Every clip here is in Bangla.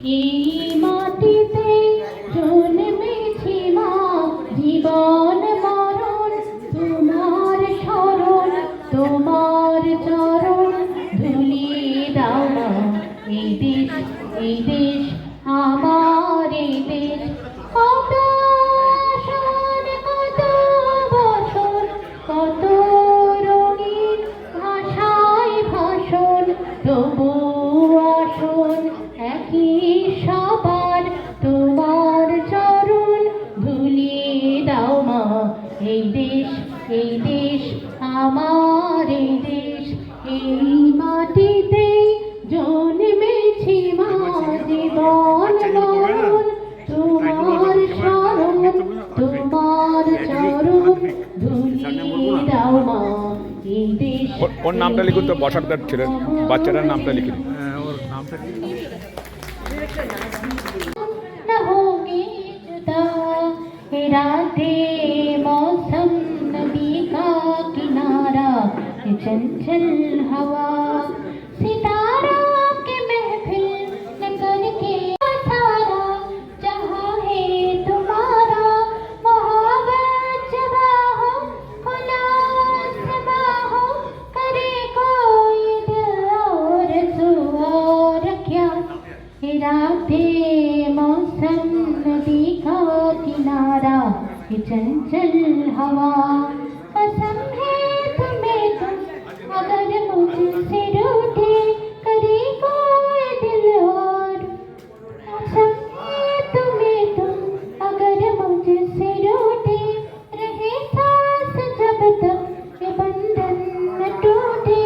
এই মাটিতে জন্মেছি মা, জীবন মরণ তোমার শরণ, তোমার চরণ ধুলি দাও না। এই দেশ, এই দেশ আমার, এই দেশ কত আসন, কত বছর, কত রঙিন ভাষায় ভাষণ, তবু আসন একই সবার, তোমার চরণ ধুলি দাও মা। এই দেশ, এই দেশ আমার, এই দেশ এই মাটিতে জন্মেছি মা, জীবন মরণ তোমার শরণ, তোমার চরণ ধুলি দাও মা। এই দেশ। ওর নামটা লিখুন তো, বসাকদার ছেলের বাচ্চাটার নামটা লিখুন। ওর নামটা न होंगे जुदा, राधे मौसम नदी का किनारा, चंचल हवा सितारा के महफिल न करके सारा, जहाँ है तुम्हारा मोहब्बत जवा हो, खुला सबा हो, करे कोई दिल और सुआ क्या। राधे मौसम नदी का किनारा, चंचल हवा कसम है तुम्हें तुम, अगर मुझसे रूठे करे कोई दिल और। कसम है तुम्हें तुम, अगर मुझसे रूठे रहे सांस जब तक ये बंधन न टूटे।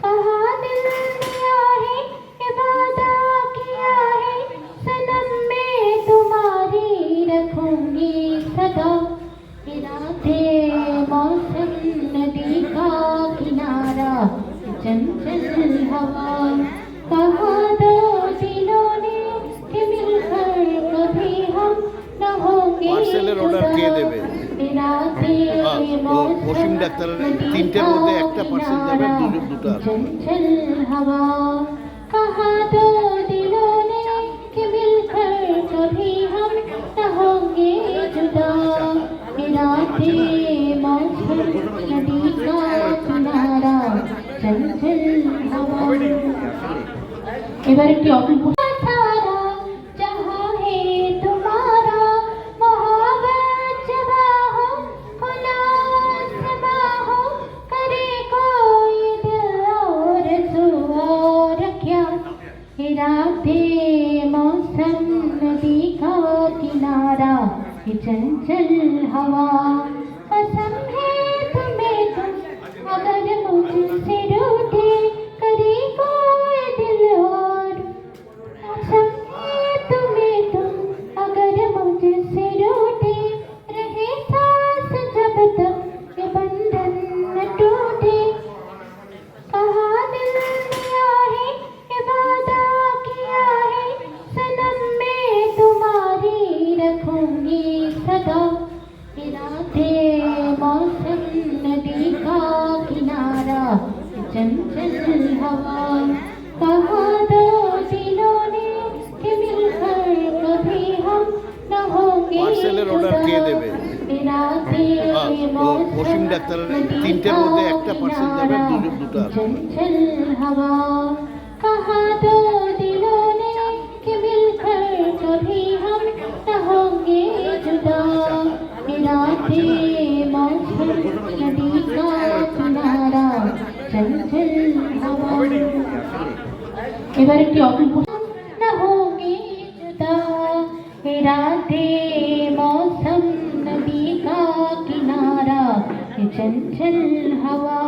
कहा दिल दिया है ये वादा किया है, सनम में तुम्हारी रखूंगी सदा। राधे मौसम नदी का किनारा, चंचल हवा कहा दो दिलों ने कि मिलकर कभी हम न होंगे পার্সেলের অর্ডার কে দেবে? वसीम ডাক্তারের তিনটের মধ্যে একটা পার্সেল যাবে, দুটো আসবে। चंचल हवा कहा दो दिलों ने कि मिलकर कभी हम न होंगे जुदा। राधे मौसम नदी का किनारा, चंचल हवा। এবার একটি অল্প सारा जहाँ है तुम्हारा मोहब्बत जवा हो, खुला सबा हो, करे कोई दिल और सुआ क्या। राधे मौसम नदी का किनारा, चंचल हवा कसम है तुम्हें तुम, अगर मुझसे रूठे करे कोई दिल और। कसम है तुम्हें तुम, अगर मुझसे रूठे रहे सांस जब तक ये बंधन न टूटे। कहा दिल दिया है ये वादा किया है, सनम में तुम्हारी रखूंगी सदा। राधे मौसम नदी का किनारा, चंचल हवा कहा दो दिलों ने कि मिलकर कभी हम न होंगे পার্সেলের অর্ডার কে দেবে? राधे वसीम ডাক্তারের তিনটের মধ্যে একটা পার্সেল যাবে, দুটো আসবে। चंचल हवा कहा दो दिलों ने कि मिलकर कभी हम न होंगे जुदा। राधे मौसम नदी का किनारा, चंचल हवा। এবার একটি অল্প न होंगे जुदा। राधे मौसम नदी का किनारा, चंचल हवा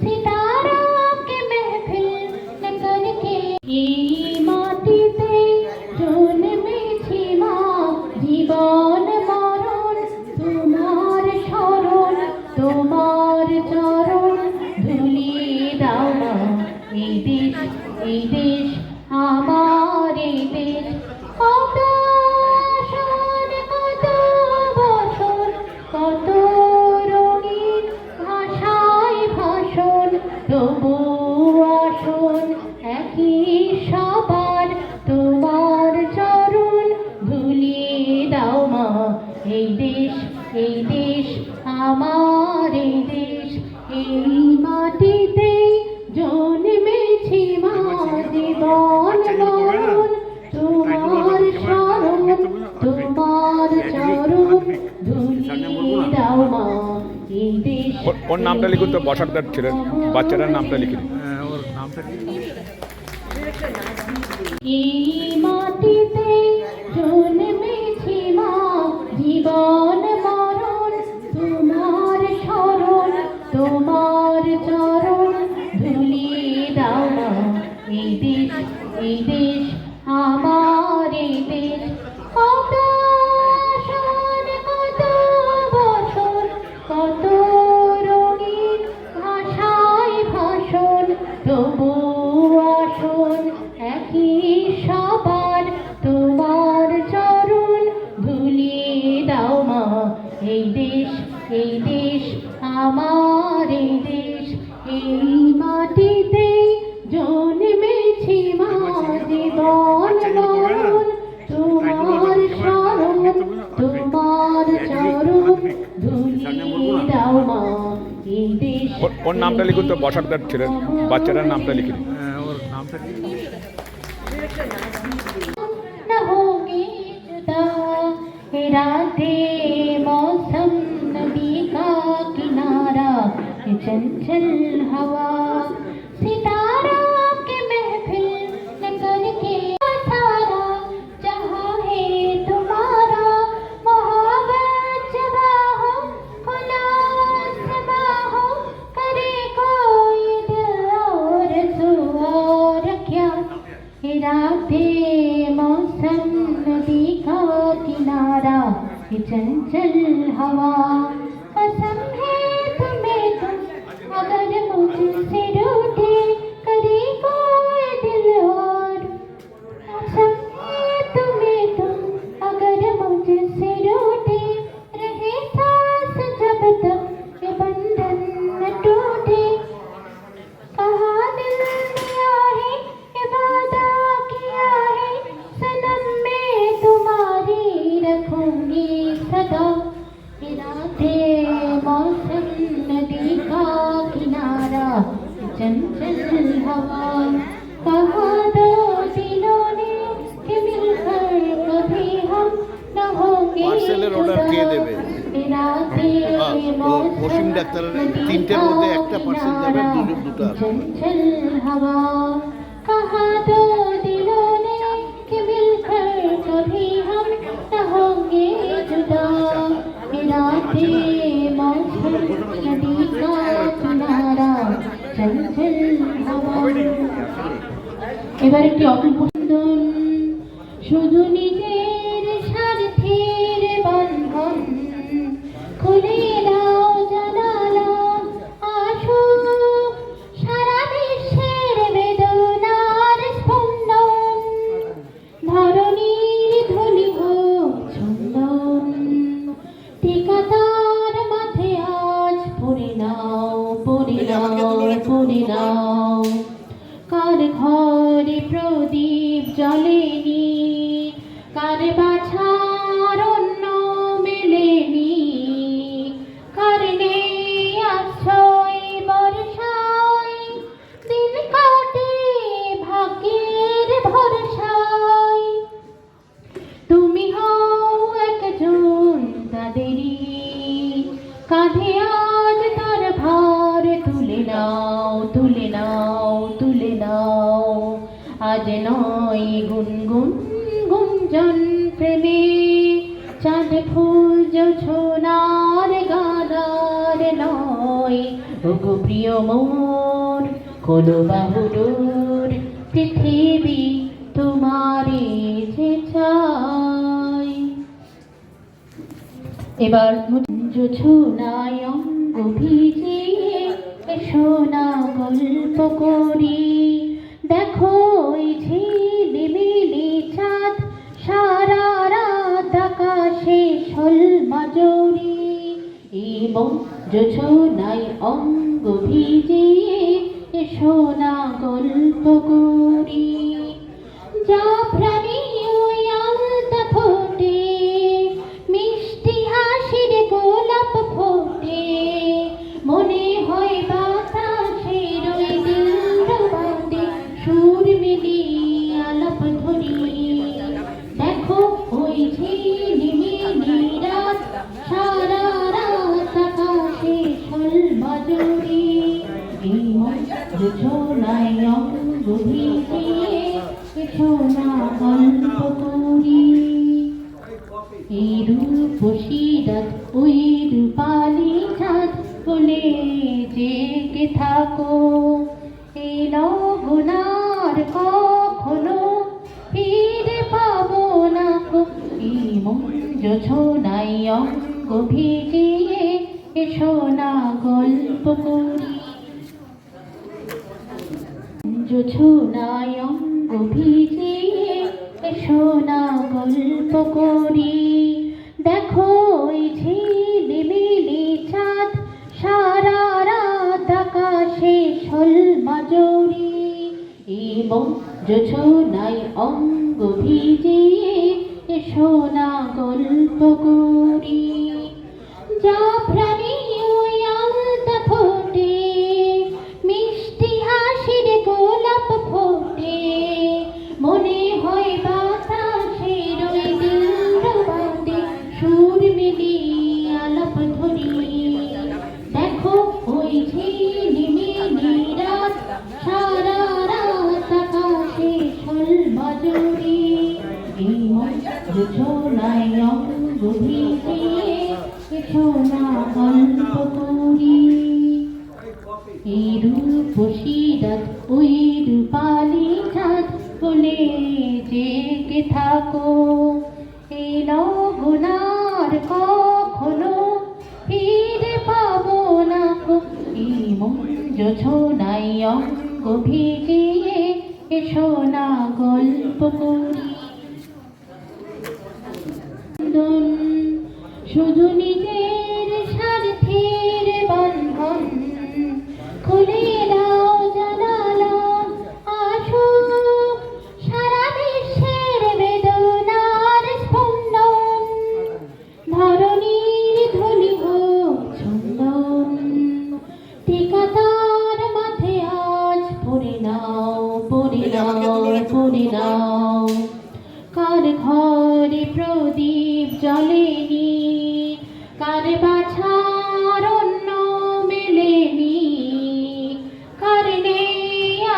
सितारा के महफिल न करके। এই মাটিতে জন্মেছি মা, জীবন মরণ তোমার শরণ, তোমার চরণ ধুলি দাও না। এই দেশ, এই দেশ আমার, এই দেশ কত আসন, কত বছর, কত রঙিন ভাষায় ওর নামটা লিখুন তো, বসাকদার ছেলের বাচ্চাটার নামটা লিখে দিন। ওর নামটা কি? এই মাটিতে জন্মেছি মা, জীবন মরণ তোমার শরণ, তোমার চরণ ধুলিয়ে দাও না। এই দেশ, এই দেশ আমার, এই দেশ কত আসন, কত বসন, কত রঙিন ভাষায় ভাষণ, তবু আসন একই সবার, তোমার চরণ ধুলিয়ে দাও মা। এই দেশ, এই দেশ আমার, এই দেশ, এই মাটিতে জন্মেছি মা, জীবন মরণ তোমার শরণ, তোমার চরণ ধুলিয়ে দাও মা। এই দেশ, ওর নামটা লিখুন তো, বসাকদার ছেলের বাচ্চাটার নামটা লিখে দিন। ওর নামটা কি? न होंगे जुदा ये रातें, मौसम नबी का किनारा, ये चंचल हवा, सितारा के महफिल न करके सारा, जहाँ है तुम्हारा मोहब्बत जबा हो, खुला सबा हो, करे कोई दिल और सुआ क्या। ये रातें, मौसम नदी का किनारा, ये चंचल हवा, कसम है तुम्हें तुम अगर मुझसे रूठे, करे कोई दिल और। कसम है तुम्हें तुम अगर मुझसे रूठे, रहे सांस जब तक ये बंधन न टूटे। कहा दिल दिया है, ये वादा किया है, सनम मैं तुम्हारी रखूंगी सदा। ये रातें, मौसम नदी का किनारा, ये चंचल हवा, कहा दो दिलों ने कि मिलकर कभी हम न होंगे পার্সেলের অর্ডার কে দেবে? ये रातें, অসীম ডাক্তারের তিনটের মধ্যে একটা পার্সেল যাবে, দুটো আসবে। चंचल हवा, कहा दो दिलों ने कि मिलकर कभी हम न होंगे जुदा। ये रातें, मौसम नदी का किनारा, चंचल हवा। এবার একটি অপূর্ব সুন্দর, শুধু নিজের স্বার্থের বন্ধন খুলে দাও জানালা, আসুক সারা বিশ্বের বেদনার স্পন্দন, ধরণীর ধুলি হোক চন্দন, ঠিকাদার মাথে আজ পড়ে নাও, পড়ে নাও, পড়ে নাও। কার ঘরে প্রদীপ জ্বলেনি, কার বাছার অন্ন মেলেনি, কার নেই আশ্রয় বর্ষায়, দিন কাটে ভাগ্যের ভরসায়। তুমি হও একজন তাদেরই, কাঁধে আজ তার ভার তুলে নাও, তুলে নাও, তুলে নাও। আজ নয় গুনগুন গুঞ্জন প্রেমে, চাঁদ ফুল জোছনার গানার নয়। ওগো প্রিয় মোর খোলো বাহুডোর, পৃথিবী তোমারে যে চাই। এবার জোছনায় অঙ্গ ভিজিয়ে এসো না গল্প করি, দেখো ওই ঝিলিমিলি চাঁদ, সারা রাত আকাশে শোল মাজরি। এই মন জোছনায় অঙ্গ ভিজিয়ে এসো না গল্প করি। যা প্রাণী ওই আলতা ফোটে, মিষ্টি হাসির গোলাপ ফোটে, মনে হয় বাতাসের ওই দিলরবাদে সুর মিলিয়ে আলাপ ধরি। দেখো ওই ঝিলিমিলি রাত, সারা রাত আকাশে শোল মাজরি। গল্প করি। এই রূপসী রাত ওই রূপালি চাঁদ বলে জেগে থাকো। এই লগনার কখনো ফিরে পাবো না গো। এই মঞ্জ ছোনাই অঙ্গ ভিজিয়ে এসো না গল্প করি। মঞ্জ ছোনাই অঙ্গ ভিজিয়ে এসো না গল্প করি। দেখো ওই ঝিলিমিলি চাঁদ সারা রাত আকাশে ঝলমজরি। এই মঞ্জ ছোনাই অঙ্গ ভিজিয়ে এসো না গল্প করি। জাফরানি ওই আলতা ফোটে, মিষ্টি হাসির গোলাপ ফোটে, মনে হয় বাতাসের ওই দিলরবাদে সুর মিলিয়ে আলাপ ধরি। দেখো ওই ঝিলিমিলি রাত সারা রাত আকাশে ঝলমজরি। এই মঞ্জ ছোনাই অঙ্গ ভিজিয়ে এসো না গল্প করি। এই রূপসী রাত ওই রূপালি চাঁদ বলে জেগে থাকো। এই লগনার কখনো ফিরে পাবো না গো। এই মঞ্জ ছোনাই অঙ্গ ভিজিয়ে এসো না গল্প করি। শুধু নিজের স্বার্থের বন্ধন খুলে দাও জানালা। আসুক সারা বিশ্বের বেদনার স্পন্দন, ধরণীর ধনী হোক চন্দন। ঠিকাদার মাথে আজ পড়ে নাও, পড়ে নাও, পড়ে নাও। কার ঘরে প্রদীপ জ্বলেনি, কার বাছার অন্ন মেলেনি, কার নেই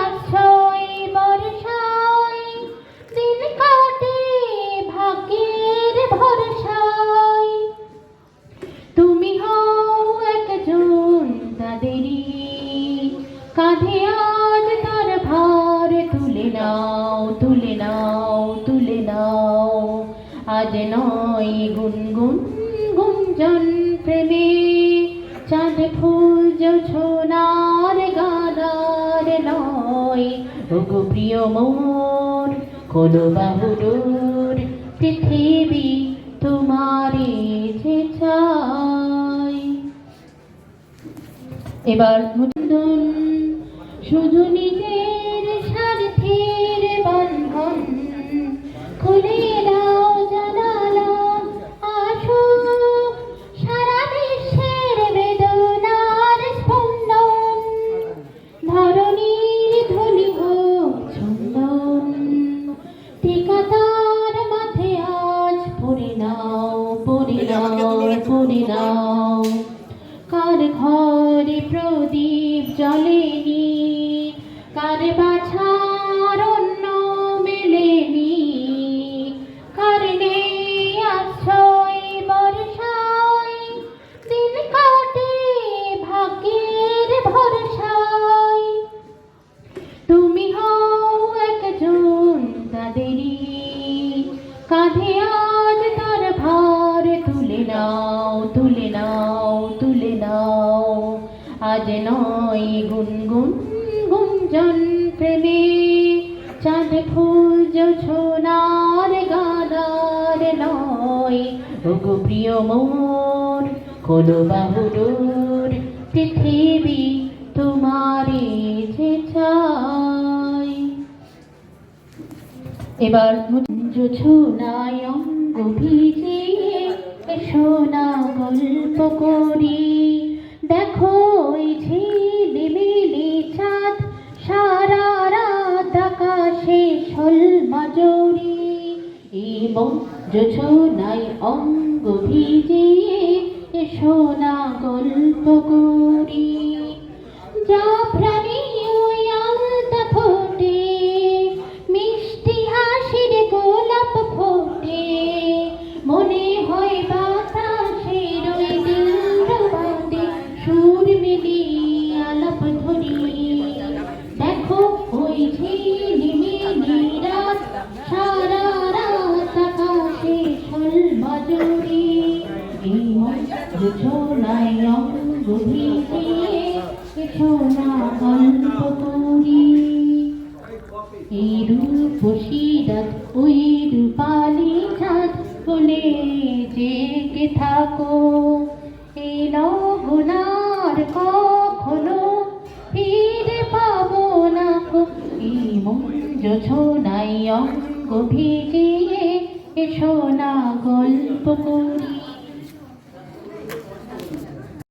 আশ্রয় বর্ষায়, দিন কাটে ভাগ্যের ভরসায়। তুমি হও একজন তাদেরই, কাঁধে আজ তার ভার তুলে নাও, তুলে নাও, তুলে নাও। আজ নয় গুনগুন গুঞ্জন প্রেমে, চাঁদ ফুল জোছনার গানার নয়। ওগো প্রিয় মোর খোলো বাহুডোর, পৃথিবী তোমারে যে চাই। এবার মুন্দন শুধু নিজের স্বার্থের বন্ধন খুলে দাও জানালা। আসুক সারা বিশ্বের বেদনার স্পন্দন, ধরণীর ধনী হোক চন্দন। ঠিকাদার মাথে আজ পড়ে নাও, পড়ে নাও, পড়ে নাও। কার ঘরে প্রদীপ জ্বলেনি, কার বাছার অন্ন মেলেনি, কার নেই আশ্রয় বর্ষায়, দিন কাটে ভাগ্যের ভরসায়। তুমি হও একজন তাদেরই, কাঁধে আজ তার ভার তুলে নাও, তুলে নাও, তুলে নাও। আজ নয় গুনগুন গুঞ্জন প্রেমে, চাঁদ ফুল জোছনার গানার নয়। ওগো প্রিয় মোর খোলো বাহুডোর, পৃথিবী তোমারে যে চাই। এবার মঞ্জ ছোনাই অঙ্গ ভিজিয়ে এসো না গল্প করি। দেখো ওই ঝিলিমিলি চাঁদ সারা রাত আকাশে ঝলমজরি। এই মঞ্জ ছোনাই অঙ্গ ভিজিয়ে এসো না গল্প করি। জাফরানি ওই আলতা ফোটে, মিষ্টি হাসির যোজনায় অঙ্গ ভিজিয়ে এসো না গল্প করি। এই রূপসী রাত ওই রূপালি চাঁদ বলে জেগে থাকো। এই লগনার কখনো ফিরে পাবো না গো। এই মন যোজনায় অঙ্গ ভিজিয়ে